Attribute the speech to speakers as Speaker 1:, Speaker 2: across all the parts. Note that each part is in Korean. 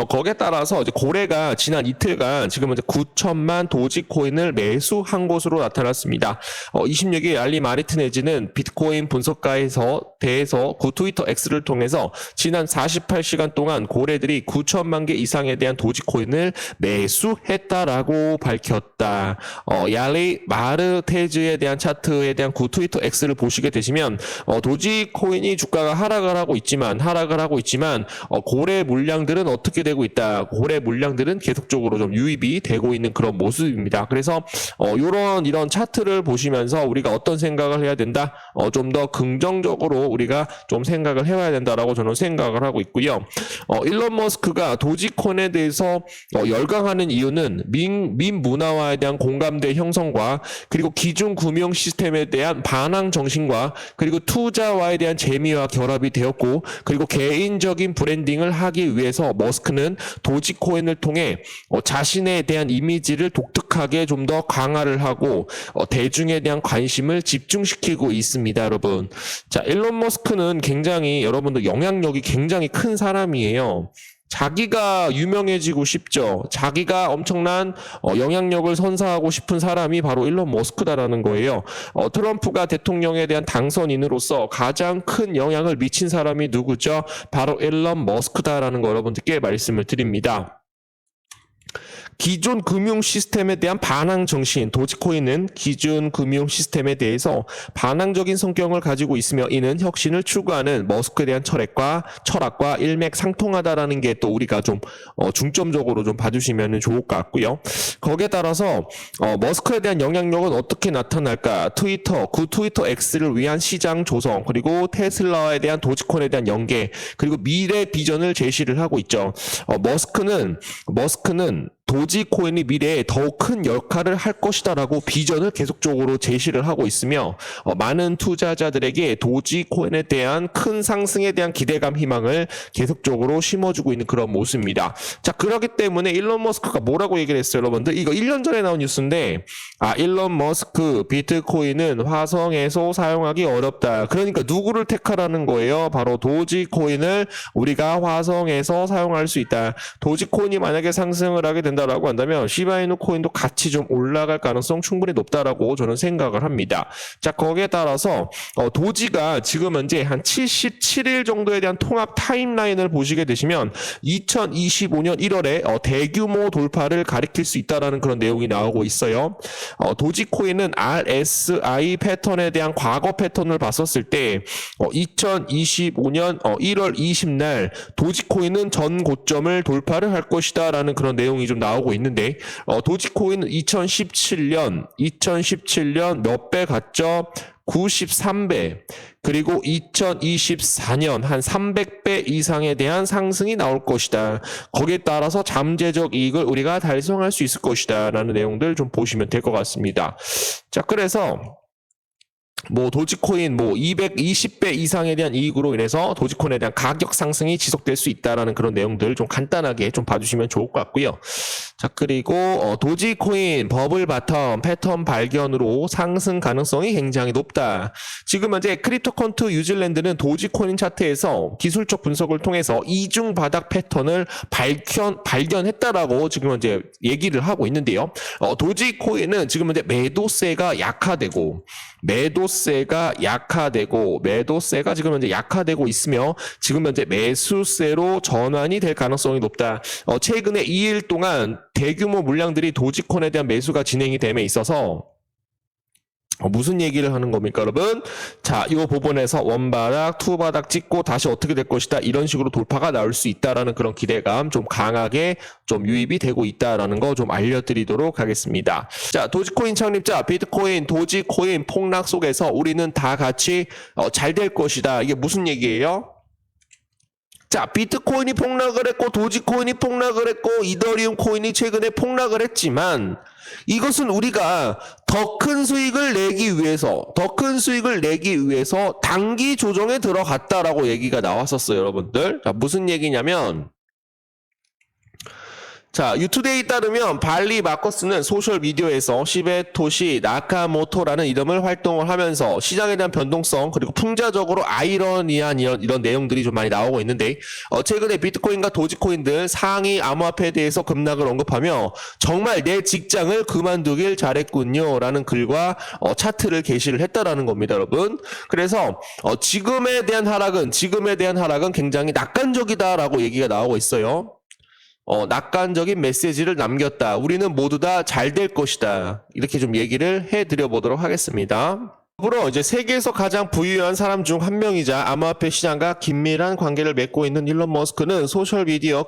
Speaker 1: 거기에 따라서 이제 고래가 지난 이틀간 지금 이제 9천만 도지코인을 매수한 것으로 나타났습니다. 26일 알리 마리티네즈는 비트코인 분석가에서 대해서 트위터 X를 통해서 지난 48시간 동안 고래들이 9천만 개 이상에 대한 도지코인을 매수했다라고 밝혔다. 알리 마르테즈에 대한 차트에 대한 트위터 X를 보시게 되시면 도지코인이 주가가 하락을 하고 있지만 고래 물량들은 어떻게 되고 있다. 고래 물량들은 계속적으로 좀 유입이 되고 있는 그런 모습입니다. 그래서 이런 차트를 보시면서 우리가 어떤 생각을 해야 된다. 좀 더 긍정적으로 우리가 좀 생각을 해봐야 된다라고 저는 생각을 하고 있고요. 일론 머스크가 도지코인에 대해서 열광하는 이유는 민 문화화에 대한 공감대 형성과 그리고 기존 금융 시스템에 대한 반항 정신과 그리고 투자와에 대한 재미와 결합이 되었고 그리고 개인적인 브랜딩을 하기 위해서 머스크는 도지코인을 통해 자신에 대한 이미지를 독특하게 좀 더 강화를 하고 대중에 대한 관심을 집중시키고 있습니다, 여러분. 자, 일론 머스크는 굉장히 여러분들 영향력이 굉장히 큰 사람이에요. 자기가 유명해지고 싶죠. 자기가 엄청난 영향력을 선사하고 싶은 사람이 바로 일론 머스크다라는 거예요. 트럼프가 대통령에 대한 당선인으로서 가장 큰 영향을 미친 사람이 누구죠? 바로 일론 머스크다라는 거 여러분들께 말씀을 드립니다. 기존 금융 시스템에 대한 반항 정신, 도지코인은 기존 금융 시스템에 대해서 반항적인 성격을 가지고 있으며 이는 혁신을 추구하는 머스크에 대한 철학과 일맥상통하다라는 게 또 우리가 좀 중점적으로 좀 봐주시면 좋을 것 같고요. 거기에 따라서 머스크에 대한 영향력은 어떻게 나타날까? 트위터 X를 위한 시장 조성, 그리고 테슬라에 대한 도지코인에 대한 연계, 그리고 미래 비전을 제시를 하고 있죠. 머스크는 도지코인이 미래에 더욱 큰 역할을 할 것이다라고 비전을 계속적으로 제시를 하고 있으며 많은 투자자들에게 도지코인에 대한 큰 상승에 대한 기대감, 희망을 계속적으로 심어주고 있는 그런 모습입니다. 자, 그렇기 때문에 일론 머스크가 뭐라고 얘기를 했어요, 여러분들? 이거 1년 전에 나온 뉴스인데 일론 머스크 비트코인은 화성에서 사용하기 어렵다. 그러니까 누구를 택하라는 거예요? 바로 도지코인을 우리가 화성에서 사용할 수 있다. 도지코인이 만약에 상승을 하게 된다라고 한다면 시바이누 코인도 같이 좀 올라갈 가능성 충분히 높다라고 저는 생각을 합니다. 자, 거기에 따라서 도지가 지금 현재 한 77일 정도에 대한 통합 타임라인을 보시게 되시면 2025년 1월에 대규모 돌파를 가리킬 수 있다라는 그런 내용이 나오고 있어요. 도지코인은 RSI 패턴에 대한 과거 패턴을 봤었을 때 2025년 1월 20날 도지코인은 전 고점을 돌파를 할 것이다 라는 그런 내용이 좀 나오고 있는데 도지코인은 2017년 몇 배 갔죠? 93배. 그리고 2024년 한 300배 이상에 대한 상승이 나올 것이다. 거기에 따라서 잠재적 이익을 우리가 달성할 수 있을 것이다 라는 내용들 좀 보시면 될 것 같습니다. 자, 그래서 도지코인 220배 이상에 대한 이익으로 인해서 도지코인에 대한 가격 상승이 지속될 수 있다라는 그런 내용들 좀 간단하게 좀 봐주시면 좋을 것 같고요. 자, 그리고 도지코인 버블 바텀 패턴 발견으로 상승 가능성이 굉장히 높다. 지금 현재 크립토컨트 뉴질랜드는 도지코인 차트에서 기술적 분석을 통해서 이중 바닥 패턴을 발견했다라고 지금 현재 얘기를 하고 있는데요. 도지코인은 지금 현재 매도세가 지금 현재 약화되고 있으며 지금 현재 매수세로 전환이 될 가능성이 높다. 최근에 2일 동안 대규모 물량들이 도지코인에 대한 매수가 진행이 됨에 있어서 무슨 얘기를 하는 겁니까, 여러분? 자, 이 부분에서 원바닥, 투바닥 찍고 다시 어떻게 될 것이다. 이런 식으로 돌파가 나올 수 있다라는 그런 기대감 좀 강하게 좀 유입이 되고 있다라는 거 좀 알려드리도록 하겠습니다. 자, 도지코인 창립자 비트코인, 도지코인 폭락 속에서 우리는 다 같이 잘 될 것이다. 이게 무슨 얘기예요? 자, 비트코인이 폭락을 했고 도지코인이 폭락을 했고 이더리움 코인이 최근에 폭락을 했지만 이것은 우리가 더 큰 수익을 내기 위해서 단기 조정에 들어갔다라고 얘기가 나왔었어요, 여러분들. 자, 무슨 얘기냐면 자, 유투데이에 따르면 발리 마커스는 소셜미디어에서 시베토시 나카모토라는 이름을 활동을 하면서 시장에 대한 변동성 그리고 풍자적으로 아이러니한 이런 내용들이 좀 많이 나오고 있는데 최근에 비트코인과 도지코인 등 상위 암호화폐에 대해서 급락을 언급하며 정말 내 직장을 그만두길 잘했군요 라는 글과 차트를 게시를 했다라는 겁니다, 여러분. 그래서 지금에 대한 하락은 굉장히 낙관적이다라고 얘기가 나오고 있어요. 낙관적인 메시지를 남겼다. 우리는 모두 다 잘 될 것이다. 이렇게 좀 얘기를 해드려 보도록 하겠습니다. 더불어 이제 세계에서 가장 부유한 사람 중 한 명이자 암호화폐 시장과 긴밀한 관계를 맺고 있는 일론 머스크는 소셜미디어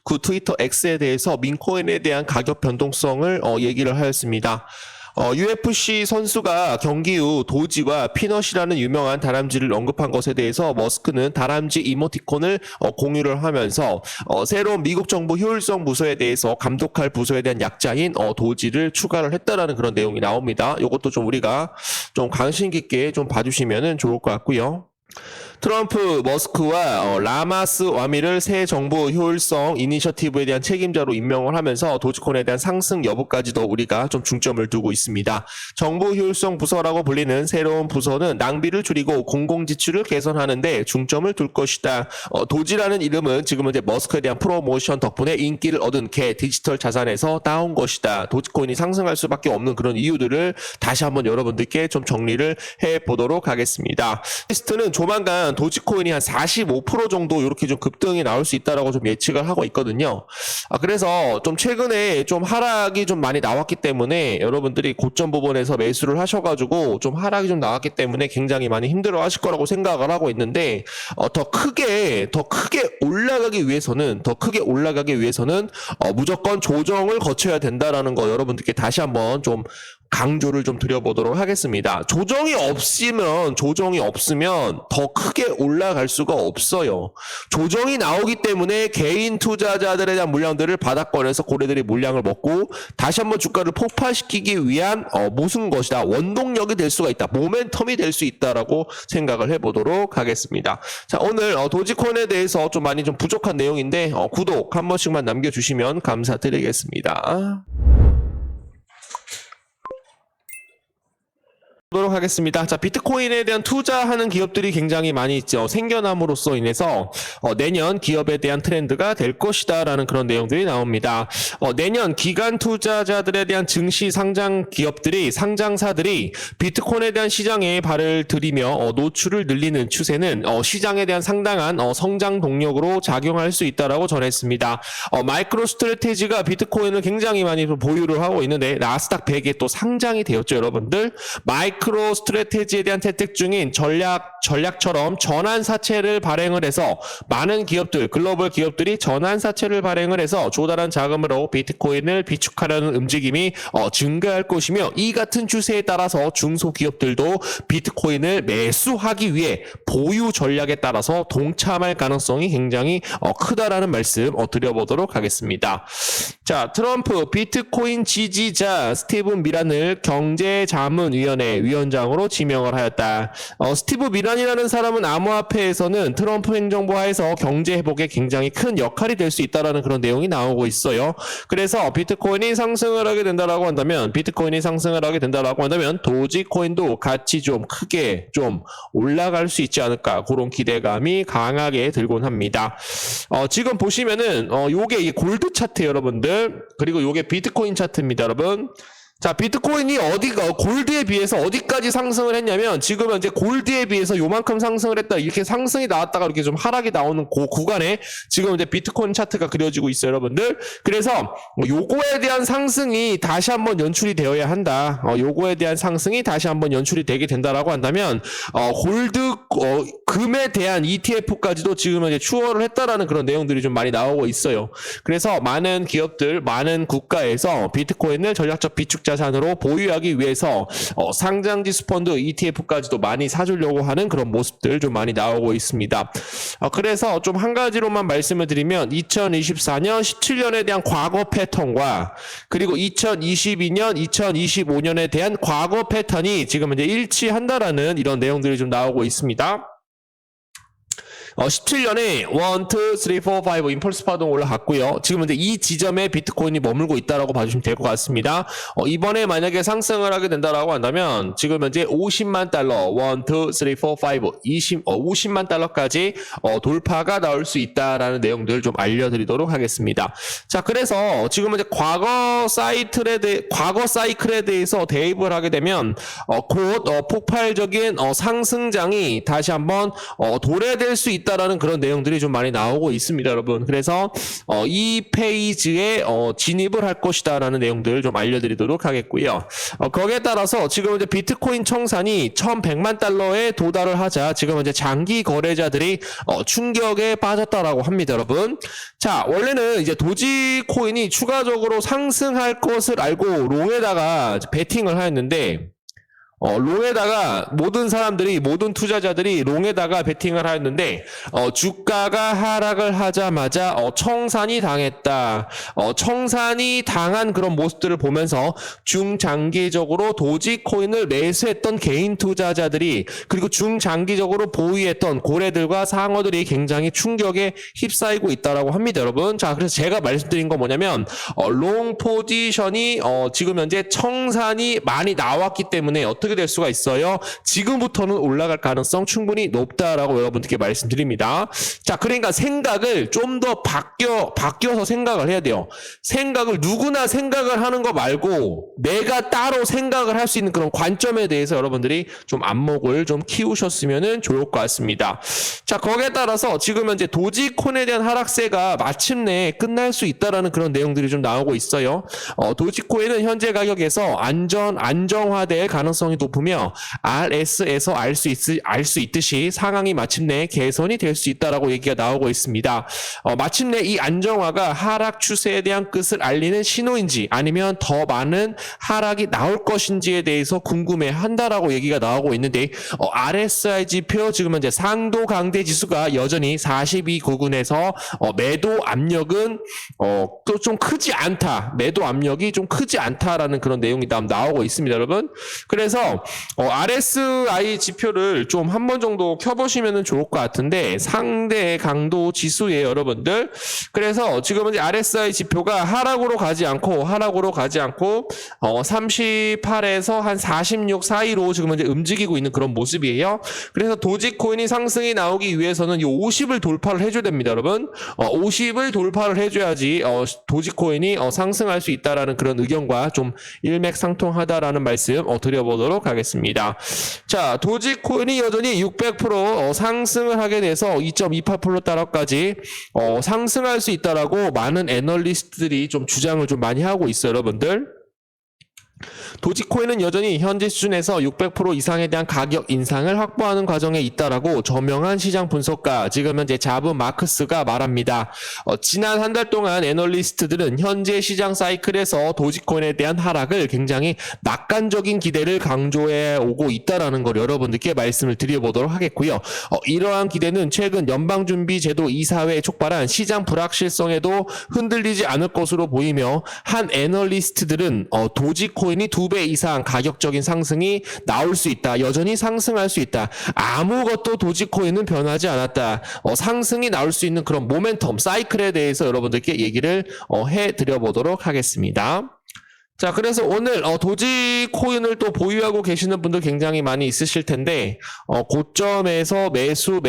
Speaker 1: 그 트위터 X에 대해서 민코인에 대한 가격 변동성을 얘기를 하였습니다. UFC 선수가 경기 후 도지와 피넛이라는 유명한 다람쥐를 언급한 것에 대해서 머스크는 다람쥐 이모티콘을 공유를 하면서 새로운 미국 정부 효율성 부서에 대해서 감독할 부서에 대한 약자인 도지를 추가를 했다라는 그런 내용이 나옵니다. 이것도 좀 우리가 좀 관심 깊게 좀 봐주시면 좋을 것 같고요. 트럼프, 머스크와 라마스 와미를 새 정부 효율성 이니셔티브에 대한 책임자로 임명을 하면서 도지코인에 대한 상승 여부까지도 우리가 좀 중점을 두고 있습니다. 정부 효율성 부서라고 불리는 새로운 부서는 낭비를 줄이고 공공지출을 개선하는 데 중점을 둘 것이다. 도지라는 이름은 지금은 이제 머스크에 대한 프로모션 덕분에 인기를 얻은 디지털 자산에서 따온 것이다. 도지코인이 상승할 수밖에 없는 그런 이유들을 다시 한번 여러분들께 좀 정리를 해보도록 하겠습니다. 리스트는 조만간 도지코인이 한 45% 정도 이렇게 좀 급등이 나올 수 있다라고 좀 예측을 하고 있거든요. 그래서 좀 최근에 좀 하락이 좀 많이 나왔기 때문에 여러분들이 고점 부분에서 매수를 하셔가지고 좀 하락이 좀 나왔기 때문에 굉장히 많이 힘들어 하실 거라고 생각을 하고 있는데 더 크게 올라가기 위해서는 무조건 조정을 거쳐야 된다라는 거 여러분들께 다시 한번 좀 강조를 좀 드려보도록 하겠습니다. 조정이 없으면 더 크게 올라갈 수가 없어요. 조정이 나오기 때문에 개인 투자자들에 대한 물량들을 바닥권에서 고래들이 물량을 먹고 다시 한번 주가를 폭발시키기 위한 무슨 것이다. 원동력이 될 수가 있다. 모멘텀이 될 수 있다라고 생각을 해보도록 하겠습니다. 자, 오늘 도지코인에 대해서 좀 많이 좀 부족한 내용인데 구독 한 번씩만 남겨주시면 감사드리겠습니다. 보도록 하겠습니다. 자, 비트코인에 대한 투자하는 기업들이 굉장히 많이 있죠. 생겨남으로써 인해서 내년 기업에 대한 트렌드가 될 것이다 라는 그런 내용들이 나옵니다. 내년 기관 투자자들에 대한 증시 상장 기업들이 상장사들이 비트코인에 대한 시장에 발을 들이며 노출을 늘리는 추세는 시장에 대한 상당한 성장 동력으로 작용할 수 있다라고 전했습니다. 마이크로 스트래테지가 비트코인을 굉장히 많이 보유를 하고 있는데 나스닥 100에 또 상장이 되었죠, 여러분들. 마이크로 스트래테지에 대한 혜택 중인 전략처럼 전환사채를 발행을 해서 많은 기업들, 글로벌 기업들이 전환사채를 발행을 해서 조달한 자금으로 비트코인을 비축하려는 움직임이 증가할 것이며 이 같은 추세에 따라서 중소기업들도 비트코인을 매수하기 위해 보유 전략에 따라서 동참할 가능성이 굉장히 크다라는 말씀 드려보도록 하겠습니다. 자, 트럼프 비트코인 지지자 스티븐 미란을 경제자문위원회 위원장으로 지명을 하였다. 스티브 미란이라는 사람은 암호화폐에서는 트럼프 행정부 하에서 경제 회복에 굉장히 큰 역할이 될 수 있다라는 그런 내용이 나오고 있어요. 그래서 비트코인이 상승을 하게 된다라고 한다면 도지코인도 같이 좀 크게 좀 올라갈 수 있지 않을까 그런 기대감이 강하게 들곤 합니다. 지금 보시면은 요게 이 골드 차트 여러분들, 그리고 요게 비트코인 차트입니다, 여러분. 자, 비트코인이 골드에 비해서 어디까지 상승을 했냐면, 지금 현재 골드에 비해서 요만큼 상승을 했다. 이렇게 상승이 나왔다가 이렇게 좀 하락이 나오는 그 구간에 지금 이제 비트코인 차트가 그려지고 있어요, 여러분들. 그래서 요거에 대한 상승이 다시 한번 연출이 되어야 한다. 요거에 대한 상승이 다시 한번 연출이 되게 된다라고 한다면, 금에 대한 ETF까지도 지금 이제 추월을 했다라는 그런 내용들이 좀 많이 나오고 있어요. 그래서 많은 기업들, 많은 국가에서 비트코인을 전략적 비축 자산으로 보유하기 위해서 상장지수 펀드 ETF까지도 많이 사주려고 하는 그런 모습들 좀 많이 나오고 있습니다. 그래서 좀 한 가지로만 말씀을 드리면 2024년, 17년에 대한 과거 패턴과 그리고 2022년, 2025년에 대한 과거 패턴이 지금 이제 일치한다라는 이런 내용들이 좀 나오고 있습니다. 17년에 1, 2, 3, 4, 5 임펄스 파동 올라갔고요. 지금 이제 이 지점에 비트코인이 머물고 있다라고 봐주시면 될 것 같습니다. 이번에 만약에 상승을 하게 된다라고 한다면 지금 현재 50만 달러, 1, 2, 3, 4, 5, 50만 달러까지 돌파가 나올 수 있다라는 내용들을 좀 알려드리도록 하겠습니다. 자, 그래서 지금 이제 과거 사이클에 대해서 대입을 하게 되면 곧 폭발적인 상승장이 다시 한번 도래될 수 있다라는 그런 내용들이 좀 많이 나오고 있습니다, 여러분. 그래서 이 페이지에 진입을 할 것이다라는 내용들을 좀 알려드리도록 하겠고요. 거기에 따라서 지금 이제 비트코인 청산이 1,100만 달러에 도달을 하자 지금 이제 장기 거래자들이 충격에 빠졌다라고 합니다, 여러분. 자, 원래는 이제 도지코인이 추가적으로 상승할 것을 알고 롱에다가 베팅을 하였는데 롱에다가 모든 투자자들이 롱에다가 베팅을 하였는데 주가가 하락을 하자마자 청산이 당했다. 청산이 당한 그런 모습들을 보면서 중장기적으로 도지코인을 매수했던 개인 투자자들이 그리고 중장기적으로 보유했던 고래들과 상어들이 굉장히 충격에 휩싸이고 있다라고 합니다, 여러분. 자, 그래서 제가 말씀드린 건 뭐냐면 롱 포지션이 지금 현재 청산이 많이 나왔기 때문에 어떻게 될 수가 있어요? 지금부터는 올라갈 가능성 충분히 높다라고 여러분들께 말씀드립니다. 자, 그러니까 생각을 좀 더 바뀌어서 생각을 해야 돼요. 생각을 누구나 생각을 하는 거 말고 내가 따로 생각을 할 수 있는 그런 관점에 대해서 여러분들이 좀 안목을 좀 키우셨으면 좋을 것 같습니다. 자, 거기에 따라서 지금 현재 도지코인에 대한 하락세가 마침내 끝날 수 있다라는 그런 내용들이 좀 나오고 있어요. 도지코인은 현재 가격에서 안정화될 가능성이 높으며 RS에서 알 수 있듯이 상황이 마침내 개선이 될 수 있다라고 얘기가 나오고 있습니다. 마침내 이 안정화가 하락 추세에 대한 끝을 알리는 신호인지 아니면 더 많은 하락이 나올 것인지에 대해서 궁금해한다라고 얘기가 나오고 있는데 RSI 지표 지금 현재 상도 강대 지수가 여전히 42 구간에서 매도 압력은 또 좀 크지 않다. 매도 압력이 좀 크지 않다라는 그런 내용이 나오고 있습니다, 여러분. 그래서 RSI 지표를 좀 한 번 정도 켜보시면 좋을 것 같은데 상대 강도 지수에 여러분들. 그래서 지금 이제 RSI 지표가 하락으로 가지 않고 38에서 한 46 사이로 지금 이제 움직이고 있는 그런 모습이에요. 그래서 도지코인이 상승이 나오기 위해서는 이 50을 돌파를 해줘야 됩니다, 여러분. 50을 돌파를 해줘야지 도지코인이 상승할 수 있다라는 그런 의견과 좀 일맥상통하다라는 말씀 드려보도록 하겠습니다. 자, 도지코인이 여전히 600% 상승을 하게 돼서 2.28%달러까지 상승할 수 있다라고 많은 애널리스트들이 좀 주장을 좀 많이 하고 있어요, 여러분들. 도지코인은 여전히 현재 수준에서 600% 이상에 대한 가격 인상을 확보하는 과정에 있다라고 저명한 시장 분석가 지금 현재 자브 마크스가 말합니다. 지난 한 달 동안 애널리스트들은 현재 시장 사이클에서 도지코인에 대한 하락을 굉장히 낙관적인 기대를 강조해 오고 있다라는 걸 여러분들께 말씀을 드려보도록 하겠고요. 이러한 기대는 최근 연방준비제도 이사회에 촉발한 시장 불확실성에도 흔들리지 않을 것으로 보이며 한 애널리스트들은 도지코인이 2배 이상 가격적인 상승이 나올 수 있다. 여전히 상승할 수 있다. 아무것도 도지코인은 변하지 않았다. 상승이 나올 수 있는 그런 모멘텀, 사이클에 대해서 여러분들께 얘기를 해드려보도록 하겠습니다. 자, 그래서 오늘 도지코인을 또 보유하고 계시는 분들 굉장히 많이 있으실 텐데 고점에서 매수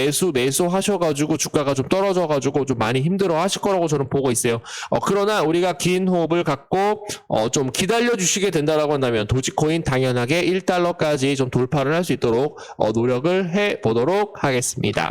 Speaker 1: 하셔가지고 주가가 좀 떨어져가지고 좀 많이 힘들어 하실 거라고 저는 보고 있어요. 그러나 우리가 긴 호흡을 갖고 좀 기다려 주시게 된다라고 한다면 도지코인 당연하게 1달러까지 좀 돌파를 할 수 있도록 노력을 해 보도록 하겠습니다.